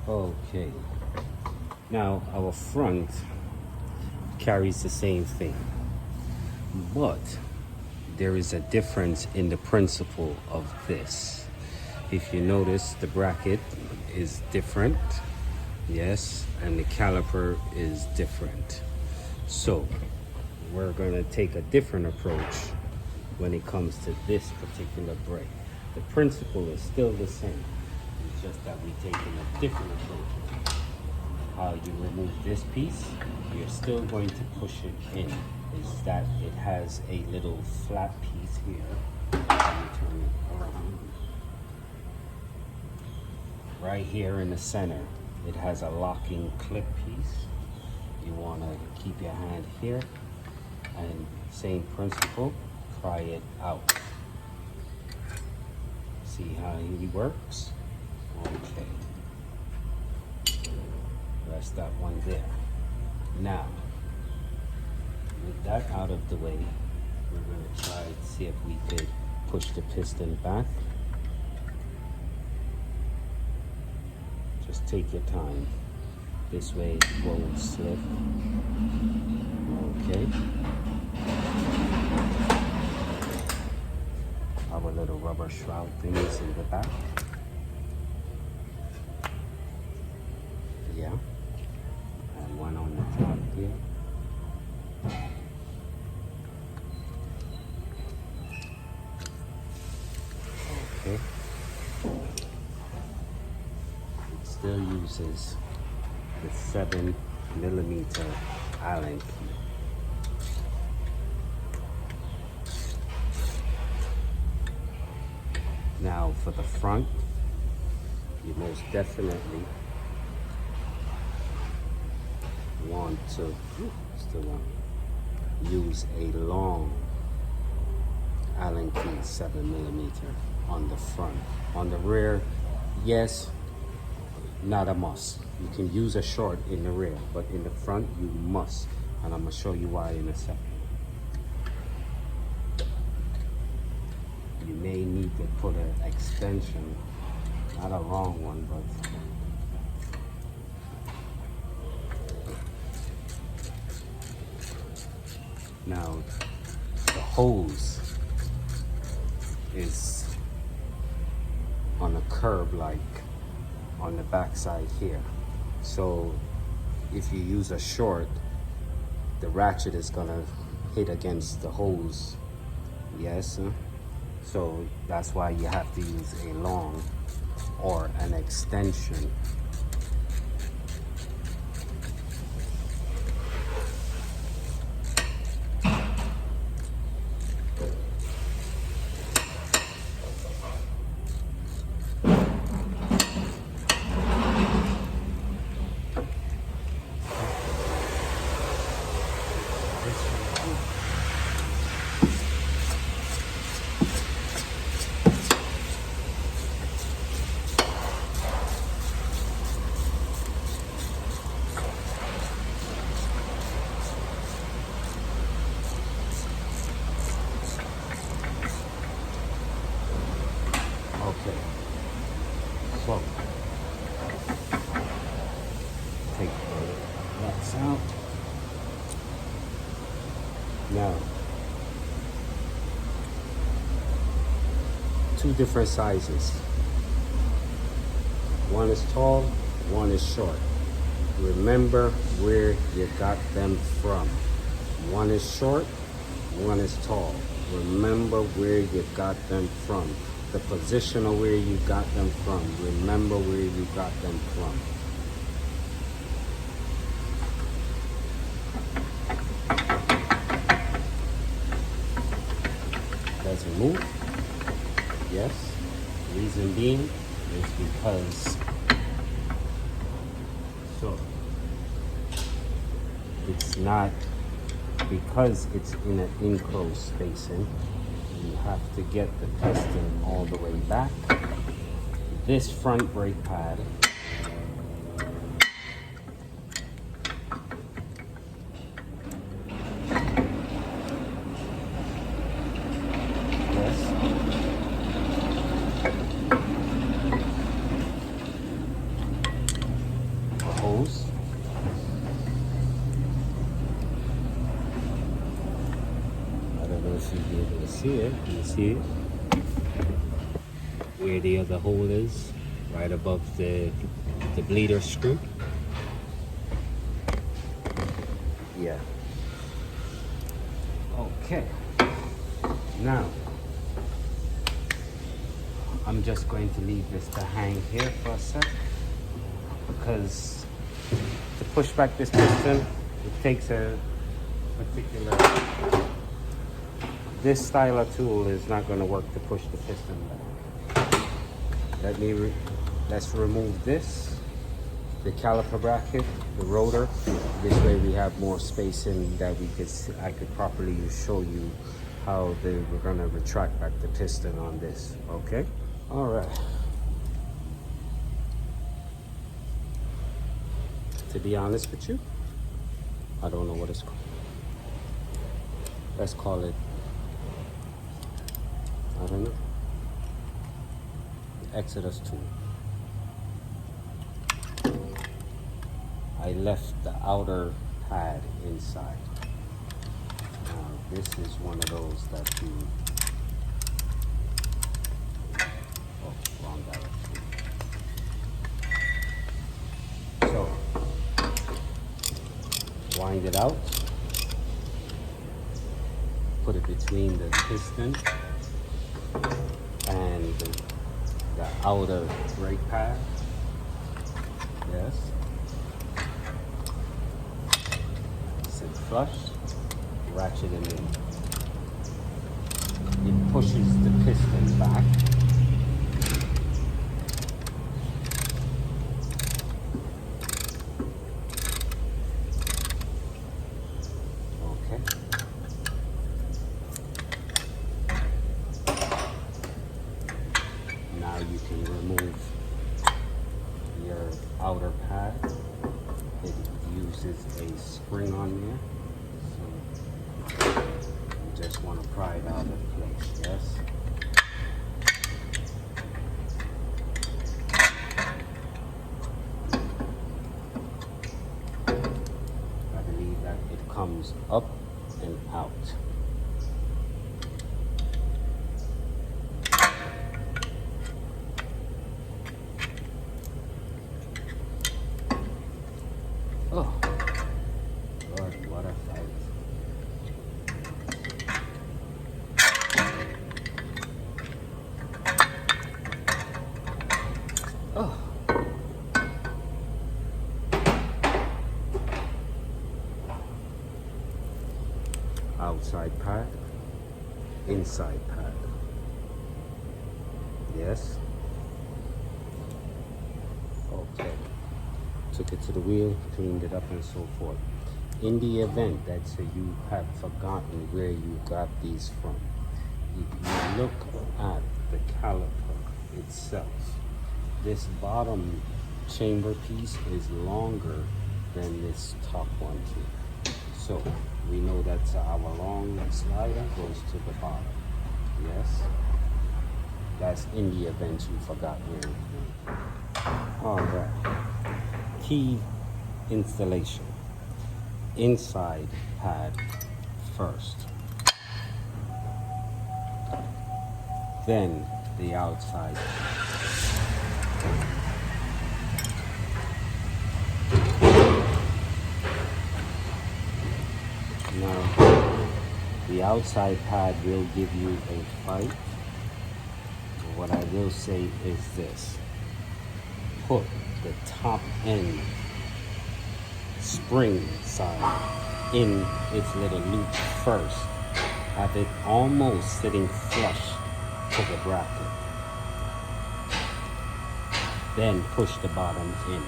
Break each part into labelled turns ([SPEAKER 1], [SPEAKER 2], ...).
[SPEAKER 1] Okay, now our front carries the same thing, but there is a difference in the principle of this. If you notice, the bracket is different, yes, and the caliper is different. So we're going to take a different approach when it comes to this particular brake. The principle is still the same, it's just that we're taking a different approach. How you remove this piece, you're still going to push it in. Is that it has a little flat piece here. Let me turn it around. Right here in the center, it has a locking clip piece. You want to keep your hand here, and same principle, pry it out. See how he works? Okay. Rest that one there. Now, with that out of the way, we're going to try to see if we could push the piston back. Just take your time. This way it won't slip. Okay. Our little rubber shroud thing is in the back. Yeah. And one on the top here. Okay. It still uses the 7mm Allen key. Now for the front, you most definitely want to use a long Allen key 7mm on the front. On the rear, yes, not a must. You can use a short in the rear, but in the front you must, and I'm gonna show you why in a second. You may need to put an extension, not a long one, but now the hose is on a curb, like on the back side here. So if you use a short, the ratchet is gonna hit against the hose. Yes. So that's why you have to use a long or an extension. Okay, so take the nuts out. Now, two different sizes. One is tall, one is short. Remember where you got them from. One is short, one is tall. Remember where you got them from. The position of where you got them from. Remember where you got them from. Doesn't move. Yes. Reason being is because it's not, because it's in an enclosed spacing. You have to get the piston all the way back. This front brake pad see it. You see it? Where the other hole is, right above the bleeder screw. Yeah. Okay. Now, I'm just going to leave this to hang here for a sec, because to push back this piston, it takes a particular, this style of tool is not going to work to push the piston back. Let's remove this, the caliper bracket, the rotor. This way we have more space in that I could properly show you how we're going to retract back the piston on this. Okay. All right. To be honest with you, I don't know what it's called. Let's call it, I don't know, Exodus tool. I left the outer pad inside. Now this is one of those that you, oh, wrong direction. So, wind it out, put it between the piston and the outer brake pad. Yes. Sit flush, ratchet it in. It pushes the piston back. Okay. Now you can remove your outer pad. It uses a spring on there, so you just want to pry it out of place. Yes. I believe that it comes up and out. Oh, Lord, what a fight. Oh. Outside pad, inside pad. Yes. Okay. Took it to the wheel, cleaned it up, and so forth. In the event that you have forgotten where you got these from, if you look at the caliper itself, this bottom chamber piece is longer than this top one here. So we know that our long slider goes to the bottom. Yes? That's in the event you forgot where it went. All right. Key installation. Inside pad first, then the outside. Now the outside pad will give you a fight. What I will say is this: put the top end spring side in its little loop first. Have it almost sitting flush to the bracket. Then push the bottom in.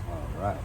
[SPEAKER 1] All right.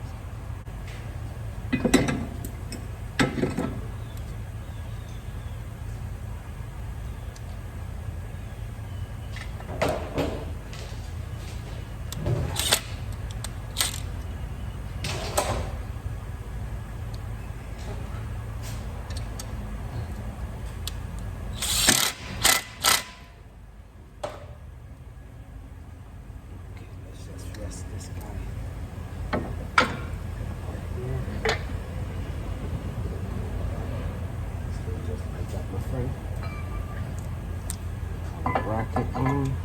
[SPEAKER 1] bracket on.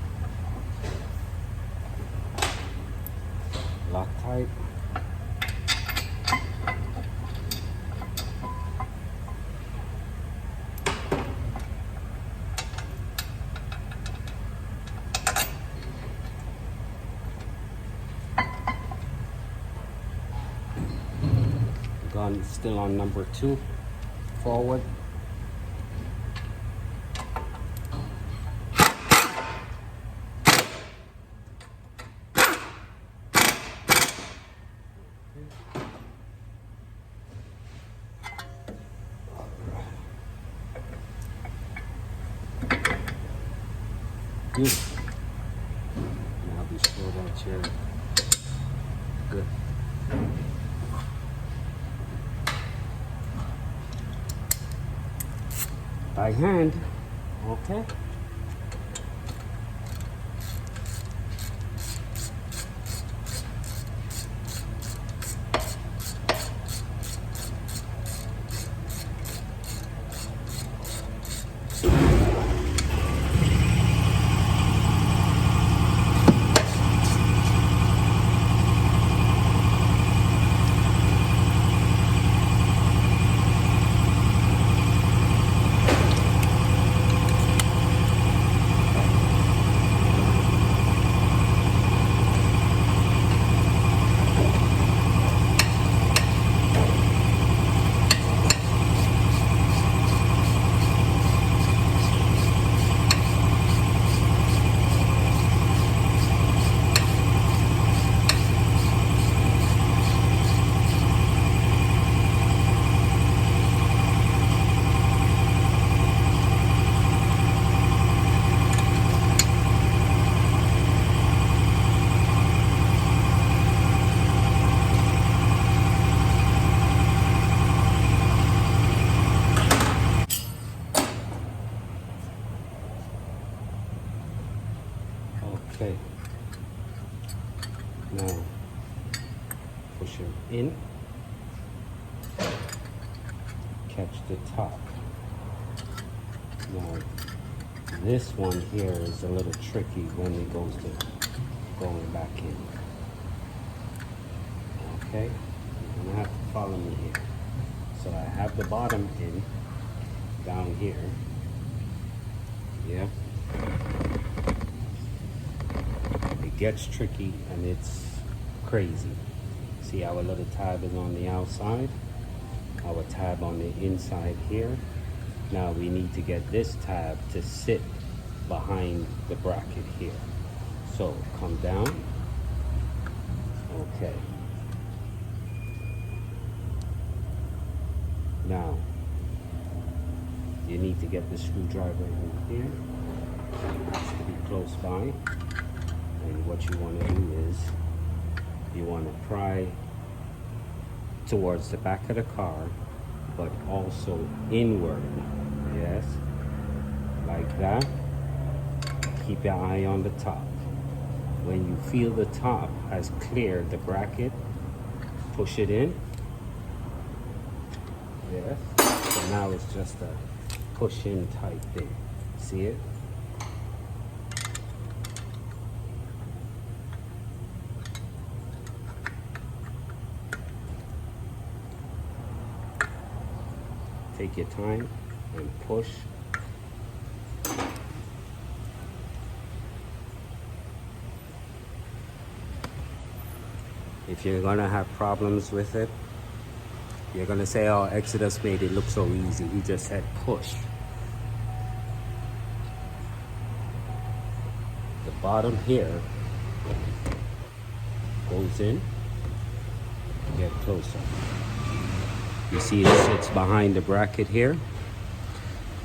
[SPEAKER 1] Loctite. Gun still on number 2, forward. Good. Now be sure that you're good. By hand, okay. Okay. Now push it in. Catch the top. Now this one here is a little tricky when it goes to going back in. Okay, you're gonna have to follow me here. So I have the bottom in down here. Yeah. It gets tricky and it's crazy. See our little tab is on the outside, our tab on the inside here. Now we need to get this tab to sit behind the bracket here. So come down. Okay. Now you need to get the screwdriver in here. It has to be close by. And what you want to do is you want to pry towards the back of the car, but also inward. Yes, like that. Keep your eye on the top. When you feel the top has cleared the bracket, push it in. Yes. So now it's just a push in type thing. See it? Take your time and push. If you're gonna have problems with it, you're gonna say, oh, Exodus made it look so easy. He just said push. The bottom here goes in. Get closer. You see it sits behind the bracket here.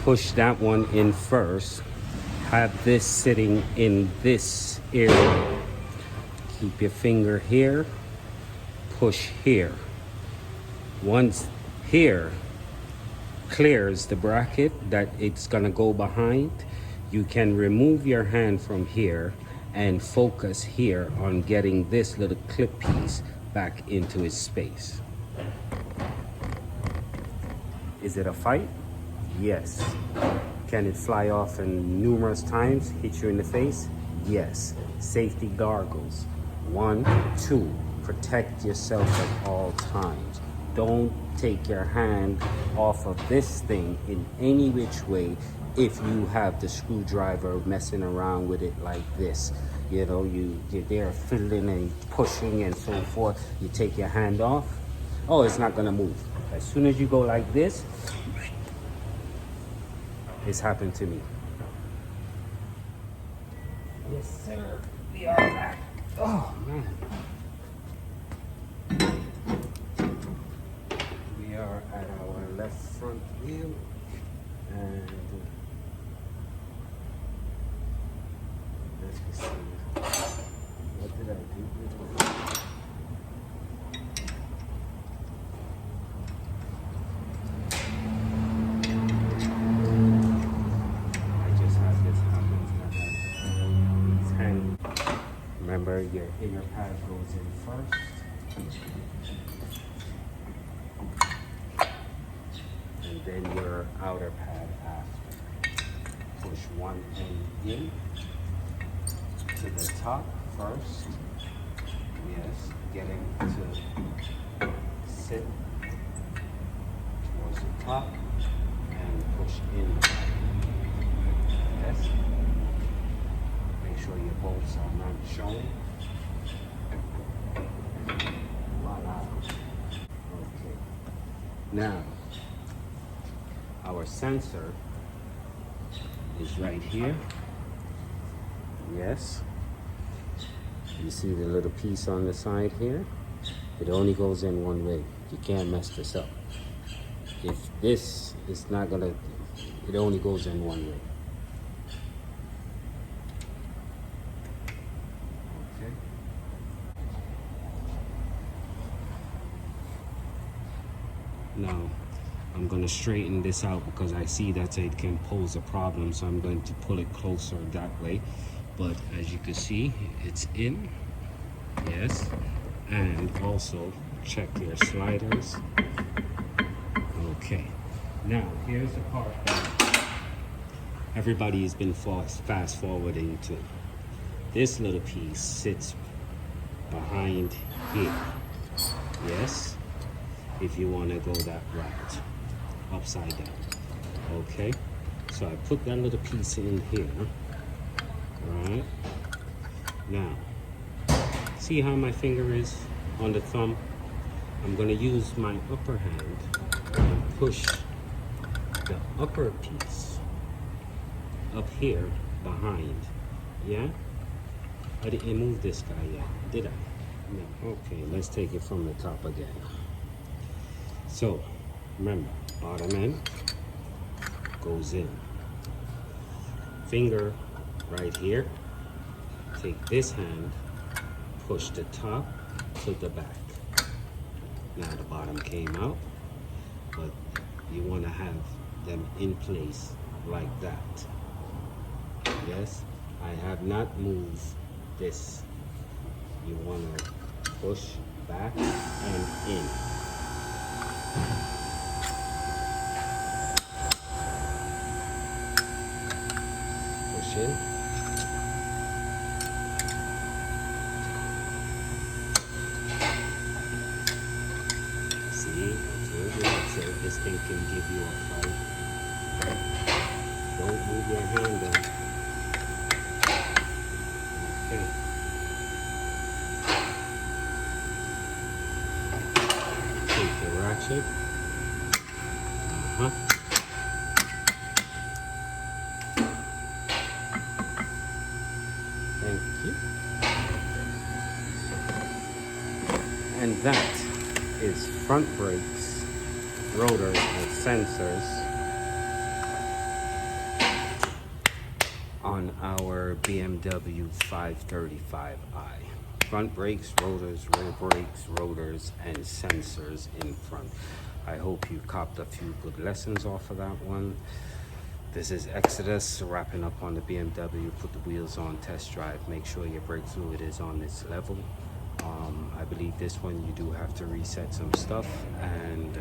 [SPEAKER 1] Push that one in first. Have this sitting in this area. Keep your finger here. Push here. Once here clears the bracket that it's gonna go behind, you can remove your hand from here and focus here on getting this little clip piece back into its space. Is it a fight? Yes. Can it fly off in numerous times, hit you in the face? Yes. Safety goggles. 1, 2, protect yourself at all times. Don't take your hand off of this thing in any which way if you have the screwdriver messing around with it like this. You know, you're there fiddling and pushing and so forth. You take your hand off, oh, it's not gonna move. As soon as you go like this, it's happened to me. Yes, sir. We are back. Oh, man. We are at our left front wheel. And let's see. What did I do with it? Remember, your inner pad goes in first, and then your outer pad after. Push one end in to the top first. Yes, getting to sit towards the top and push in. Yes. Make sure your bolts are not showing. Voila. Okay. Now, our sensor is right here. Yes. You see the little piece on the side here? It only goes in one way. You can't mess this up. If this is not gonna, it only goes in one way. Now, I'm going to straighten this out because I see that it can pose a problem, so I'm going to pull it closer that way. But as you can see, it's in, yes, and also check your sliders. Okay, now here's the part that everybody has been fast forwarding to. This little piece sits behind here, yes, if you want to go that route, upside down. Okay, so I put that little piece in here. Right now, see how my finger is on the thumb? I'm going to use my upper hand and push the upper piece up here behind. Yeah, I didn't move this guy yet, did I? No. Okay, let's take it from the top again. So, remember, bottom end goes in. Finger right here. Take this hand, push the top to the back. Now the bottom came out, but you want to have them in place like that. Yes, I have not moved this. You want to push back and in. Push in. See, so this thing can give you a fight. Don't move your hand though. Okay. Take the ratchet. Thank you. And that is front brakes, rotors, and sensors on our BMW 535i. Front brakes, rotors, rear brakes, rotors, and sensors in front. I hope you copped a few good lessons off of that one. This is Exodus, wrapping up on the BMW. Put the wheels on, test drive. Make sure your brake fluid is on this level. I believe this one you do have to reset some stuff, and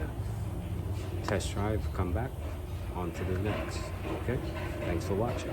[SPEAKER 1] test drive, come back. on to the next. Okay? Thanks for watching.